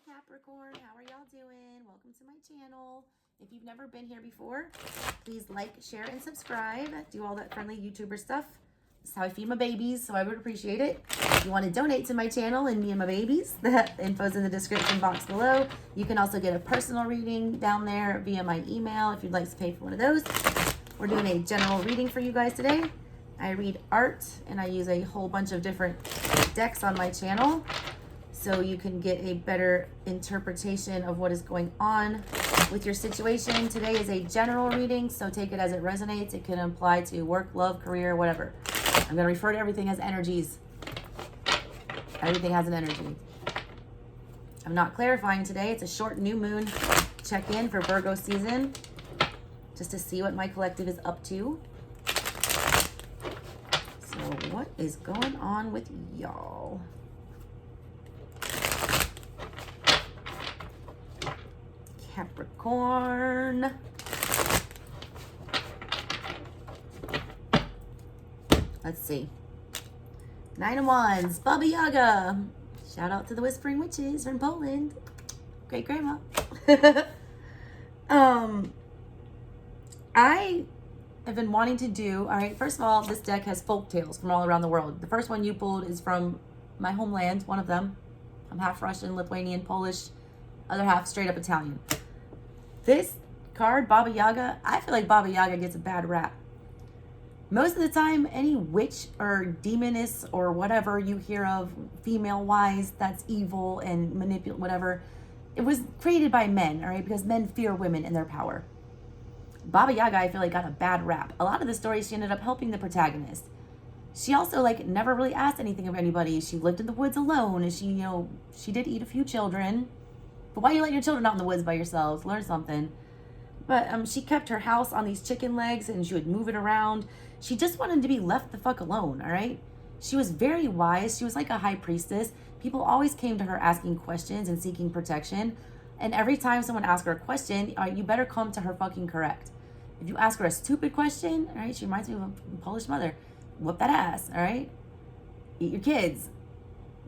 Capricorn, how are y'all doing? Welcome to my channel. If you've never been here before, please like, share, and subscribe. Do all that friendly YouTuber stuff. This is how I feed my babies, so I would appreciate it. If you want to donate to my channel and me and my babies, the info's in the description box below. You can also get a personal reading down there via my email if you'd like to pay for one of those. We're doing a general reading for you guys today. I read art, and I use a whole bunch of different decks on my channel, so you can get a better interpretation of what is going on with your situation. Today is a general reading, so take it as it resonates. It can apply to work, love, career, whatever. I'm going to refer to everything as energies. Everything has an energy. I'm not clarifying today. It's a short new moon check-in for Virgo season, just to see what my collective is up to. So what is going on with y'all? Capricorn. Let's see. 9 of Wands, Baba Yaga. Shout out to the Whispering Witches from Poland. Great grandma. I have been wanting to do, all right, first of all, this deck has folk tales from all around the world. The first one you pulled is from my homeland, one of them. I'm half Russian, Lithuanian, Polish, other half straight up Italian. This card, Baba Yaga, I feel like Baba Yaga gets a bad rap. Most of the time, any witch or demoness or whatever you hear of, female-wise, that's evil and manipulate, whatever, it was created by men, all right, because men fear women and their power. Baba Yaga, I feel like, got a bad rap. A lot of the stories, she ended up helping the protagonist. She also, like, never really asked anything of anybody. She lived in the woods alone, and she, she did eat a few children. But why are you letting your children out in the woods by yourselves? Learn something. But she kept her house on these chicken legs, and she would move it around. She just wanted to be left the fuck alone, all right? She was very wise. She was like a high priestess. People always came to her asking questions and seeking protection. And every time someone asked her a question, you better come to her fucking correct. If you ask her a stupid question, all right, she reminds me of a Polish mother. Whoop that ass, all right? Eat your kids.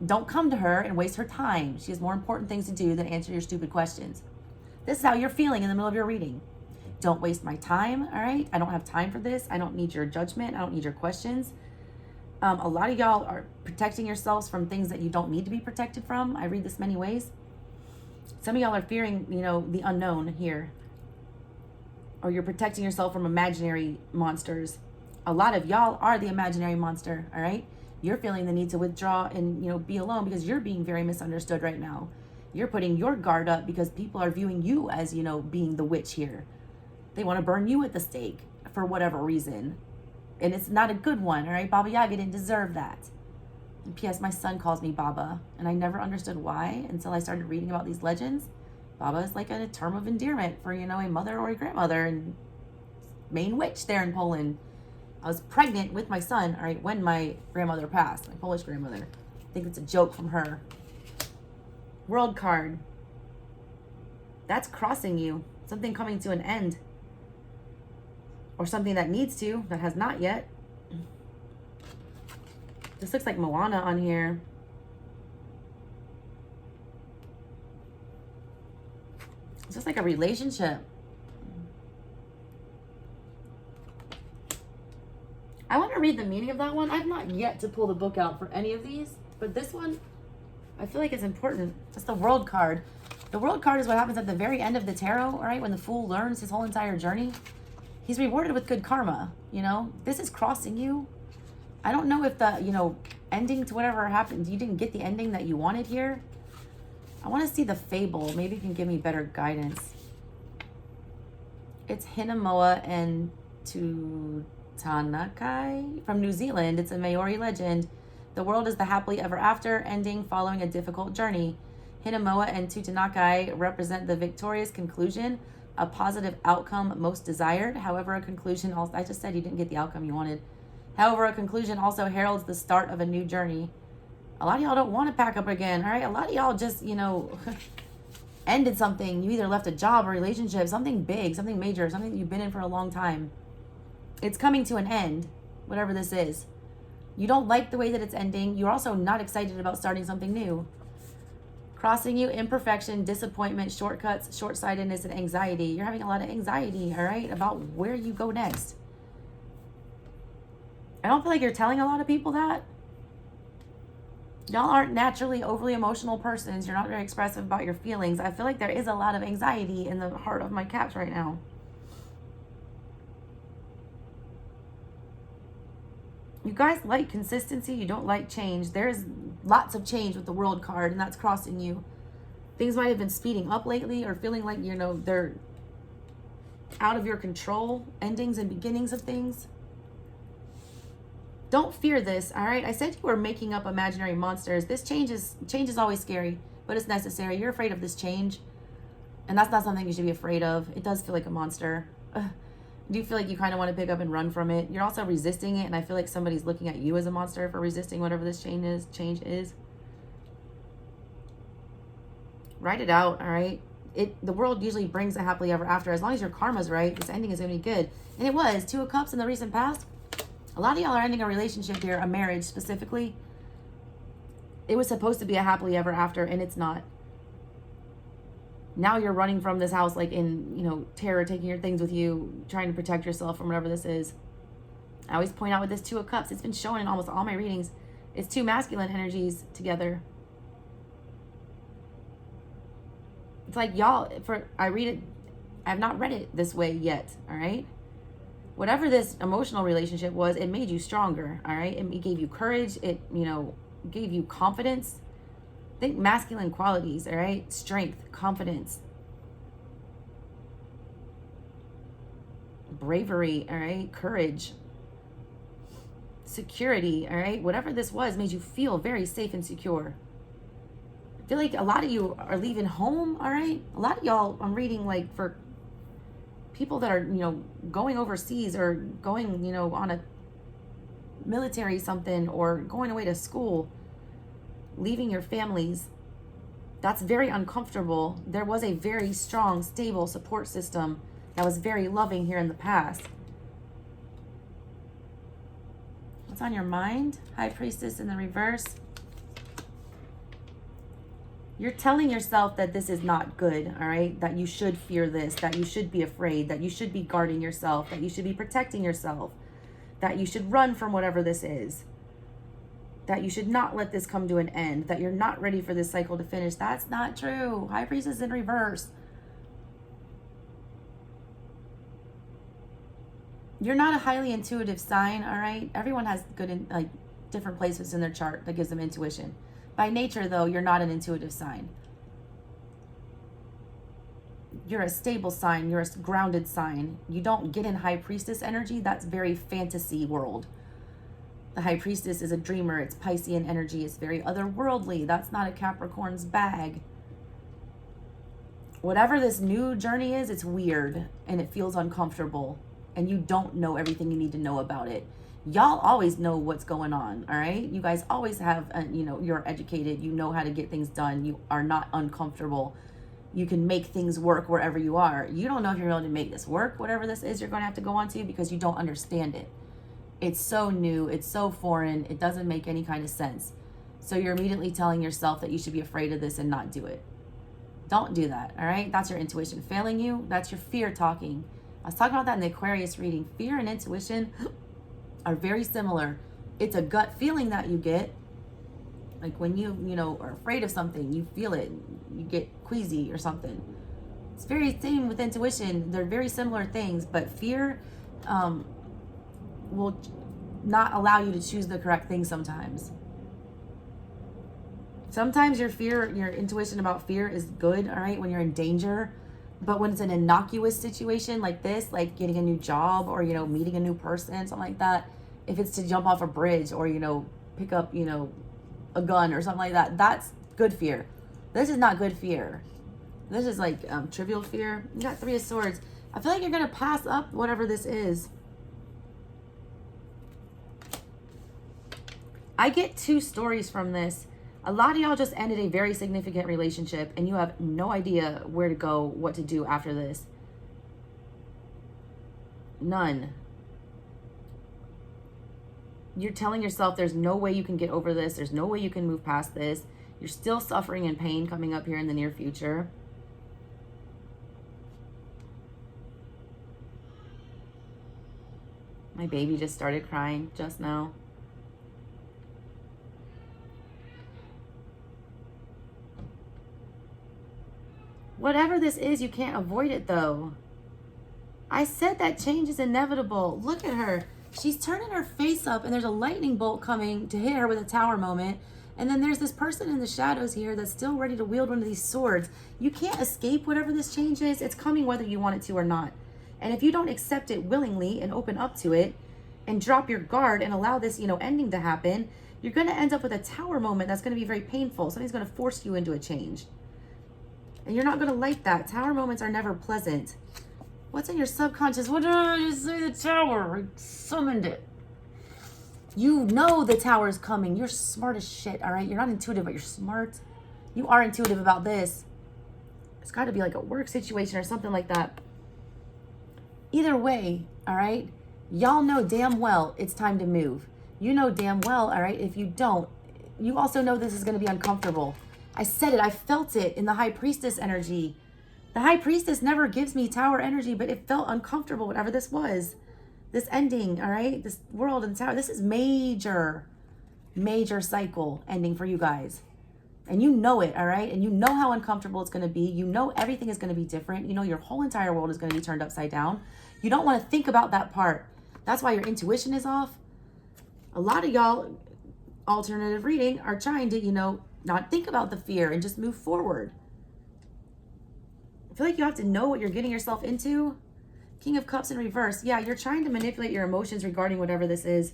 Don't come to her and waste her time. She has more important things to do than answer your stupid questions. This is how you're feeling in the middle of your reading. Don't waste my time, all right? I don't have time for this. I don't need your judgment. I don't need your questions. A lot of y'all are protecting yourselves from things that you don't need to be protected from. I read this many ways. Some of y'all are fearing, the unknown here. Or you're protecting yourself from imaginary monsters. A lot of y'all are the imaginary monster, all right? You're feeling the need to withdraw and, be alone because you're being very misunderstood right now. You're putting your guard up because people are viewing you as, being the witch here. They want to burn you at the stake for whatever reason. And it's not a good one, all right? Baba Yaga didn't deserve that. And P.S. My son calls me Baba, and I never understood why until I started reading about these legends. Baba is like a term of endearment for, a mother or a grandmother and main witch there in Poland. I was pregnant with my son, all right, when my grandmother passed, my Polish grandmother. I think it's a joke from her. World card. That's crossing you. Something coming to an end. Or something that needs to, that has not yet. This looks like Moana on here. It's just like a relationship. I want to read the meaning of that one. I've not yet to pull the book out for any of these, but this one, I feel like it's important. It's the World card. The World card is what happens at the very end of the tarot, all right? When the Fool learns his whole entire journey, he's rewarded with good karma, This is crossing you. I don't know if the, ending to whatever happened, you didn't get the ending that you wanted here. I want to see the fable. Maybe you can give me better guidance. It's Hinamoa and Tanakai from New Zealand. It's a Maori legend. The world is the happily ever after, ending following a difficult journey. Hinamoa and Tutanakai represent the victorious conclusion, a positive outcome most desired. However, a conclusion also, I just said you didn't get the outcome you wanted. However, a conclusion also heralds the start of a new journey. A lot of y'all don't want to pack up again, all right? A lot of y'all just, ended something. You either left a job or relationship, something big, something major, something that you've been in for a long time. It's coming to an end, whatever this is. You don't like the way that it's ending. You're also not excited about starting something new. Crossing you, imperfection, disappointment, shortcuts, short-sightedness, and anxiety. You're having a lot of anxiety, all right, about where you go next. I don't feel like you're telling a lot of people that. Y'all aren't naturally overly emotional persons. You're not very expressive about your feelings. I feel like there is a lot of anxiety in the heart of my Caps right now. You guys like consistency. You don't like change. There's lots of change with the World card, and that's crossing you. Things might have been speeding up lately or feeling like, you know, they're out of your control. Endings and beginnings of things. Don't fear this, all right? I said you were making up imaginary monsters. This change is always scary, but it's necessary. You're afraid of this change, and that's not something you should be afraid of. It does feel like a monster. Do you feel like you kind of want to pick up and run from it? You're also resisting it, and I feel like somebody's looking at you as a monster for resisting whatever this change is. Write it out, all right? The world usually brings a happily ever after. As long as your karma's right, this ending is going to be good. And it was. 2 of Cups in the recent past. A lot of y'all are ending a relationship here, a marriage specifically. It was supposed to be a happily ever after, and it's not. Now you're running from this house like in, you know, terror, taking your things with you, trying to protect yourself from whatever this is. I always point out with this 2 of Cups, it's been shown in almost all my readings. It's 2 masculine energies together. It's like y'all, I read it, I have not read it this way yet, all right? Whatever this emotional relationship was, it made you stronger, all right? It gave you courage. It, you know, gave you confidence. Think masculine qualities, all right? Strength, confidence, bravery, all right? Courage, security, all right? Whatever this was made you feel very safe and secure. I feel like a lot of you are leaving home, all right? A lot of y'all, I'm reading like for people that are, you know, going overseas or going, you know, on a military something or going away to school, leaving your families. That's very uncomfortable. There was a very strong, stable support system that was very loving here in the past. What's on your mind? High Priestess in the reverse. You're telling yourself that this is not good, all right? That you should fear this, that you should be afraid, that you should be guarding yourself, that you should be protecting yourself, that you should run from whatever this is, that you should not let this come to an end, that you're not ready for this cycle to finish. That's not true. High Priestess in reverse. You're not a highly intuitive sign, all right? Everyone has different places in their chart that gives them intuition. By nature, though, you're not an intuitive sign. You're a stable sign. You're a grounded sign. You don't get in High Priestess energy. That's very fantasy world. The High Priestess is a dreamer. It's Piscean energy. It's very otherworldly. That's not a Capricorn's bag. Whatever this new journey is, it's weird and it feels uncomfortable. And you don't know everything you need to know about it. Y'all always know what's going on, all right? You guys always have, you know, you're educated. You know how to get things done. You are not uncomfortable. You can make things work wherever you are. You don't know if you're able to make this work, whatever this is you're going to have to go on to, because you don't understand it. It's so new. It's so foreign. It doesn't make any kind of sense. So you're immediately telling yourself that you should be afraid of this and not do it. Don't do that, all right? That's your intuition failing you. That's your fear talking. I was talking about that in the Aquarius reading. Fear and intuition are very similar. It's a gut feeling that you get. Like when you know, are afraid of something, you feel it. You get queasy or something. It's very same with intuition. They're very similar things, but fear will not allow you to choose the correct thing sometimes. Sometimes your intuition about fear is good, all right, when you're in danger. But when it's an innocuous situation like this, like getting a new job or, you know, meeting a new person, something like that, if it's to jump off a bridge or, you know, pick up, you know, a gun or something like that, that's good fear. This is not good fear. This is like trivial fear. You got 3 of Swords. I feel like you're going to pass up whatever this is. I get 2 stories from this. A lot of y'all just ended a very significant relationship and you have no idea where to go, what to do after this. None. You're telling yourself there's no way you can get over this. There's no way you can move past this. You're still suffering and pain coming up here in the near future. My baby just started crying just now. Whatever this is, you can't avoid it though. I said that change is inevitable. Look at her. She's turning her face up and there's a lightning bolt coming to hit her with a tower moment. And then there's this person in the shadows here that's still ready to wield one of these swords. You can't escape whatever this change is. It's coming whether you want it to or not. And if you don't accept it willingly and open up to it and drop your guard and allow this, ending to happen, you're going to end up with a tower moment that's going to be very painful. Somebody's going to force you into a change. And you're not going to like that. Tower moments are never pleasant. What's in your subconscious? What did I just say? The tower. I summoned it. You know the tower's coming. You're smart as shit, all right? You're not intuitive, but you're smart. You are intuitive about this. It's got to be like a work situation or something like that. Either way, all right? Y'all know damn well it's time to move. You know damn well, all right? If you don't, you also know this is going to be uncomfortable. I said it. I felt it in the High Priestess energy. The High Priestess never gives me tower energy, but it felt uncomfortable, whatever this was. This ending, all right? This world and tower. This is major cycle ending for you guys. And you know it, all right? And you know how uncomfortable it's going to be. You know everything is going to be different. You know your whole entire world is going to be turned upside down. You don't want to think about that part. That's why your intuition is off. A lot of y'all, alternative reading, are trying to, not think about the fear and just move forward. I feel like you have to know what you're getting yourself into. King of Cups in reverse. Yeah, you're trying to manipulate your emotions regarding whatever this is.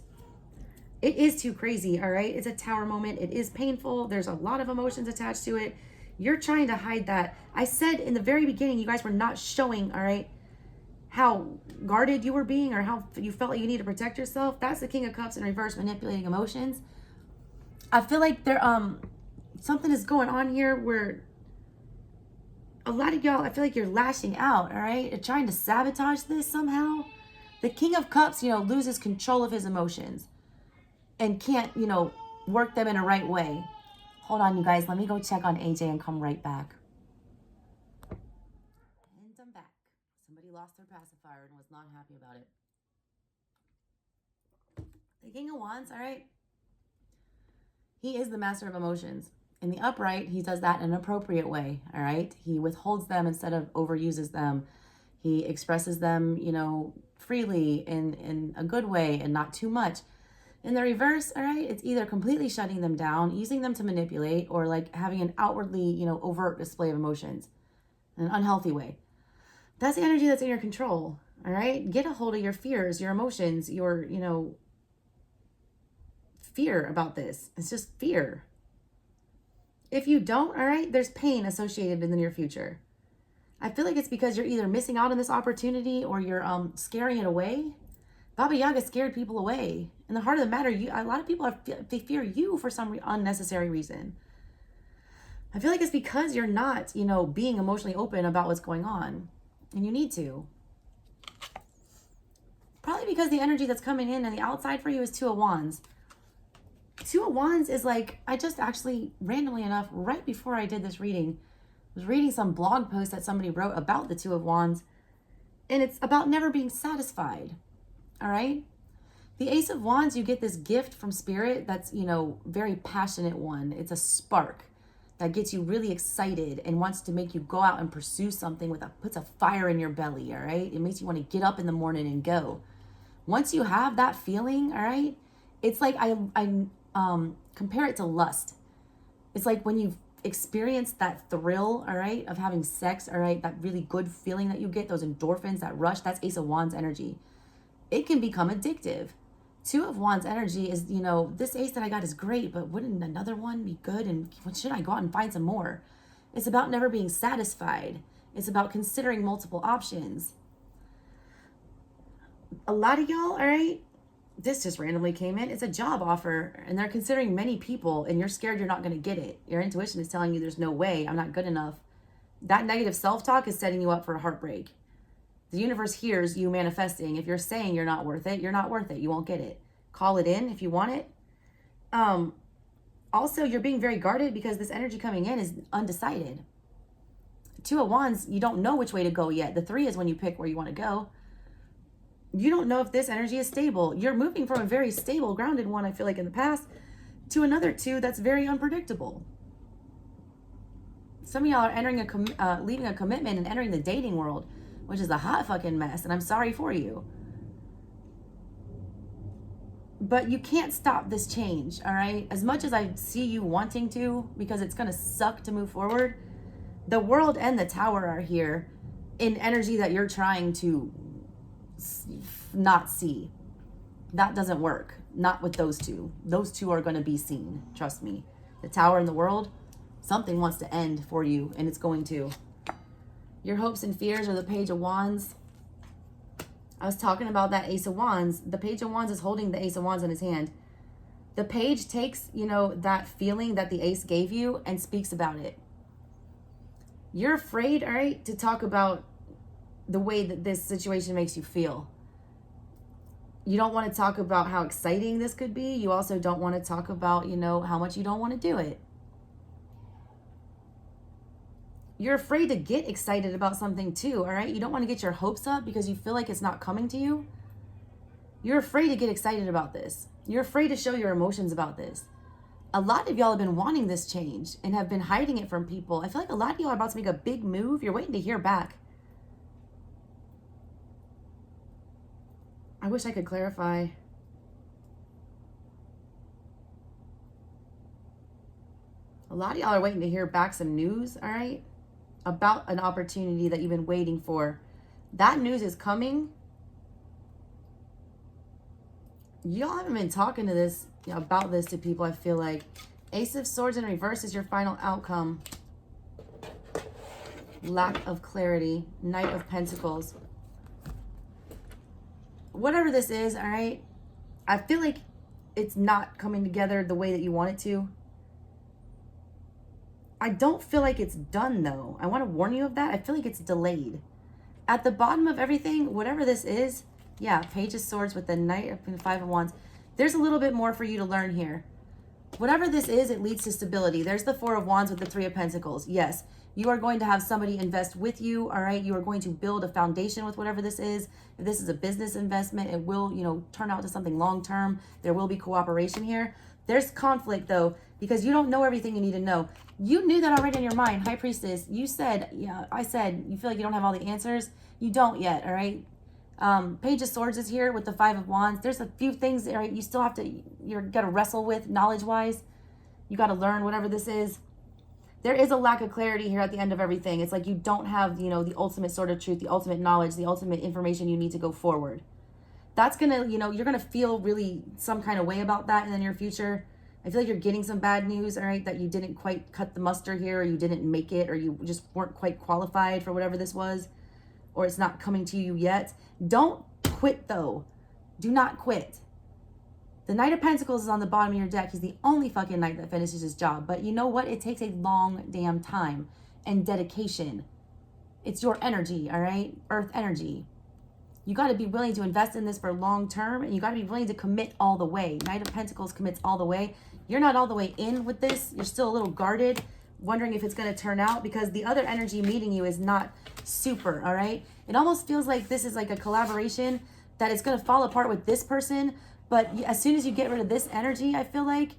It is too crazy, all right? It's a tower moment. It is painful. There's a lot of emotions attached to it. You're trying to hide that. I said in the very beginning, you guys were not showing, all right, how guarded you were being or how you felt like you need to protect yourself. That's the King of Cups in reverse, manipulating emotions. I feel like there something is going on here where a lot of y'all, I feel like you're lashing out, all right? You're trying to sabotage this somehow. The King of Cups, loses control of his emotions and can't, work them in a right way. Hold on, you guys. Let me go check on AJ and come right back. And I'm back. Somebody lost their pacifier and was not happy about it. The King of Wands, all right? He is the master of emotions. In the upright, he does that in an appropriate way, all right? He withholds them instead of overuses them. He expresses them, freely in a good way and not too much. In the reverse, all right, it's either completely shutting them down, using them to manipulate, or like having an outwardly, overt display of emotions in an unhealthy way. That's the energy that's in your control, all right? Get a hold of your fears, your emotions, your, fear about this. It's just fear. If you don't, all right, there's pain associated in the near future. I feel like it's because you're either missing out on this opportunity or you're scaring it away. Baba Yaga scared people away. In the heart of the matter, a lot of people they fear you for some unnecessary reason. I feel like it's because you're not, being emotionally open about what's going on. And you need to. Probably because the energy that's coming in on the outside for you is Two of Wands. Two of Wands is like, I just actually, randomly enough, right before I did this reading, was reading some blog post that somebody wrote about the Two of Wands. And it's about never being satisfied. All right? The Ace of Wands, you get this gift from Spirit that's, very passionate one. It's a spark that gets you really excited and wants to make you go out and pursue something puts a fire in your belly, all right? It makes you want to get up in the morning and go. Once you have that feeling, all right, it's like I compare it to lust. It's like when you've experienced that thrill, all right, of having sex, all right, that really good feeling that you get, those endorphins, that rush, that's Ace of Wands energy. It can become addictive. Two of Wands energy is, this ace that I got is great, but wouldn't another one be good? And should I go out and find some more? It's about never being satisfied. It's about considering multiple options. A lot of y'all, all right, this just randomly came in. It's a job offer and they're considering many people and you're scared you're not going to get it. Your intuition is telling you there's no way, I'm not good enough. That negative self-talk is setting you up for a heartbreak. The universe hears you manifesting. If you're saying you're not worth it, you're not worth it. You won't get it. Call it in if you want it. Also, you're being very guarded because this energy coming in is undecided. Two of Wands, you don't know which way to go yet. The Three is when you pick where you want to go. You don't know if this energy is stable. You're moving from a very stable, grounded one, I feel like in the past, to another two that's very unpredictable. Some of y'all are entering leaving a commitment and entering the dating world, which is a hot fucking mess, and I'm sorry for you. But you can't stop this change, all right? As much as I see you wanting to, because it's going to suck to move forward, the world and the Tower are here in energy that you're trying to not see. That doesn't work. Not with those two. Those two are going to be seen. Trust me. The Tower and the world, something wants to end for you, and it's going to. Your hopes and fears are the Page of Wands. I was talking about that Ace of Wands. The Page of Wands is holding the Ace of Wands in his hand. The Page takes, you know, that feeling that the Ace gave you and speaks about it. You're afraid, all right, to talk about the way that this situation makes you feel. You don't want to talk about how exciting this could be. You also don't want to talk about, you know, how much you don't want to do it. You're afraid to get excited about something too, all right? You don't want to get your hopes up because you feel like it's not coming to you. You're afraid to get excited about this. You're afraid to show your emotions about this. A lot of y'all have been wanting this change and have been hiding it from people. I feel like a lot of y'all are about to make a big move. You're waiting to hear back. I wish I could clarify. A lot of y'all are waiting to hear back some news, all right, about an opportunity that you've been waiting for. That news is coming. Y'all haven't been talking to this, you know, about this to people, I feel like. Ace of Swords in reverse is your final outcome. Lack of clarity. Knight of Pentacles. Whatever this is, all right, I feel like it's not coming together the way that you want it to. I don't feel like it's done, though. I want to warn you of that. I feel like it's delayed. At the bottom of everything, whatever this is, yeah, Page of Swords with the Knight of Five of Wands. There's a little bit more for you to learn here. Whatever this is, it leads to stability. There's the Four of Wands with the Three of Pentacles. Yes, you are going to have somebody invest with you, all right? You are going to build a foundation with whatever this is. If this is a business investment, it will, you know, turn out to something long-term. There will be cooperation here. There's conflict, though, because you don't know everything you need to know. You knew that already in your mind, High Priestess. You said, yeah, I said, you feel like you don't have all the answers. You don't yet, all right? Page of Swords is here with the Five of Wands. There's a few things, all right, you still have to, you're got to wrestle with knowledge-wise. You got to learn whatever this is. There is a lack of clarity here at the end of everything. It's like you don't have, you know, the ultimate sort of truth, the ultimate knowledge, the ultimate information you need to go forward. That's going to, you know, you're going to feel really some kind of way about that in the near future. I feel like you're getting some bad news, all right, that you didn't quite cut the muster here, or you didn't make it, or you just weren't quite qualified for whatever this was, or it's not coming to you yet. Don't quit, though. Do not quit. The Knight of Pentacles is on the bottom of your deck. He's the only fucking knight that finishes his job. But you know what? It takes a long damn time and dedication. It's your energy, all right? Earth energy. You got to be willing to invest in this for long term, and you got to be willing to commit all the way. Knight of Pentacles commits all the way. You're not all the way in with this. You're still a little guarded, wondering if it's going to turn out, because the other energy meeting you is not super, all right? It almost feels like this is like a collaboration that is going to fall apart with this person, but as soon as you get rid of this energy, I feel like,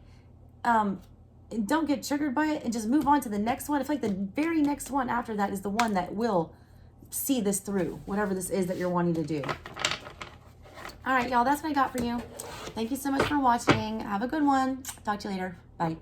don't get triggered by it and just move on to the next one. I feel like the very next one after that is the one that will see this through, whatever this is that you're wanting to do. All right, y'all, that's what I got for you. Thank you so much for watching. Have a good one. Talk to you later. Bye.